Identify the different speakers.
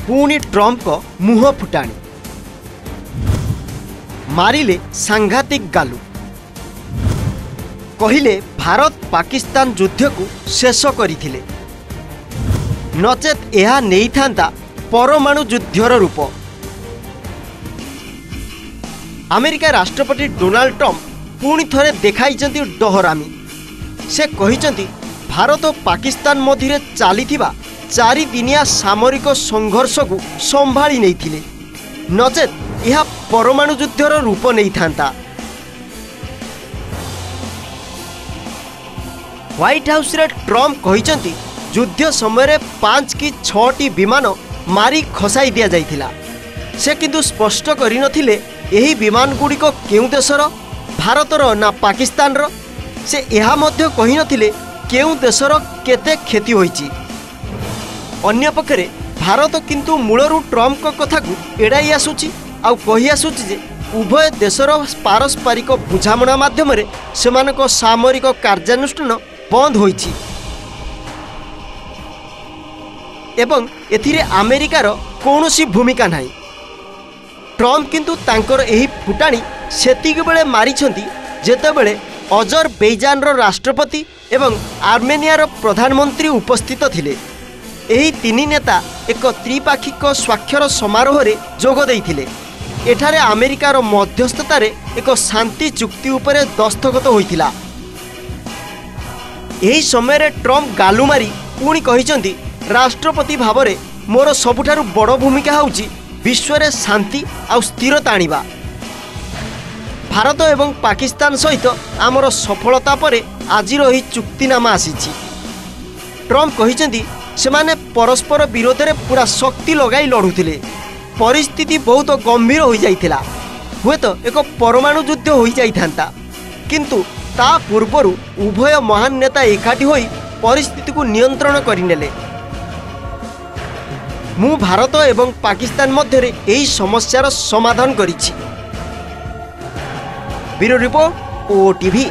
Speaker 1: पुणी ट्रम्प को मुह फुटाणी मारिले सांघातिक गालु कहिले भारत पाकिस्तान युद्ध को शेष करथिले नचेत यह नहीं था परमाणु युद्धर रूप। अमेरिका राष्ट्रपति डोनाल्ड ट्रम्प पुणी थरे देखाई डहरामी से कहिचंती भारत और पाकिस्तान मध्य चली 4 दिनिया सामरिक संघर्ष को संभाली नहीं थिले नचेत यह परमाणु युद्धर रूप नहीं था। व्हाइट हाउस रे ट्रम्प कहिचंती युद्ध समय 5 की 6टी विमान मारी खसाई दिया जाइथिला। से किंतु स्पष्ट करि नथिले एही विमान गुड़िक केउ देशर भारतर ना पाकिस्तान रो। से यह मध्य कहि नथिले केउ देशर केते क्षति होईची। अन्य पक्षरे भारत किंतु मूलरू ट्रम्प को कथा को एड़ाई आसुची आउ कहि आसुची जे उभय देशर पारस्परिक बुझामणा माध्यम रे सेमानक सामरिक कार्यानुष्ठान बंद होईची एवं एथिरे अमेरिकार कौनसी भूमिका नाही। ट्रम्प किंतु तांकर एही फुटाणी सेतिक बेले मारिछंती जेतेबेले अजरबैजान रो राष्ट्रपति एवं आर्मेनिया रो प्रधानमंत्री उपस्थित थिले। एही 3 नेता एक त्रिपाक्षिक स्वाक्षर समारोह रे जोग देइथिले। एठारे अमेरिकार मध्यस्थतारे एक शांति चुक्ति उपरे दस्तखत होइथिला। एही समय रे ट्रम्प गालु मारी पुणी कहिचंती राष्ट्रपति भावरे मोर सबुठारु बड़ भूमिका होउची विश्व रे शांति आ स्थिरता आनिबा। भारत एवं पाकिस्तान सहित आमर सफलता परे आज रही चुक्तिनामा आसीची। ट्रम्प कहिचंती सेमाने परस्पर विरोध रे पूरा शक्ति लगाई लड़ुथिले। परिस्थिति बहुत गंभीर हो जाइथिला। हुए तो एक परमाणु युद्ध हो जाइथांता किंतु ता पूर्वरु उभय महान नेता एकाठी होई परिस्थिति को नियंत्रण करिनेले। मु भारत एवं पाकिस्तान मध्य यही समस्यार समाधान करिछि। Bureau report OTV.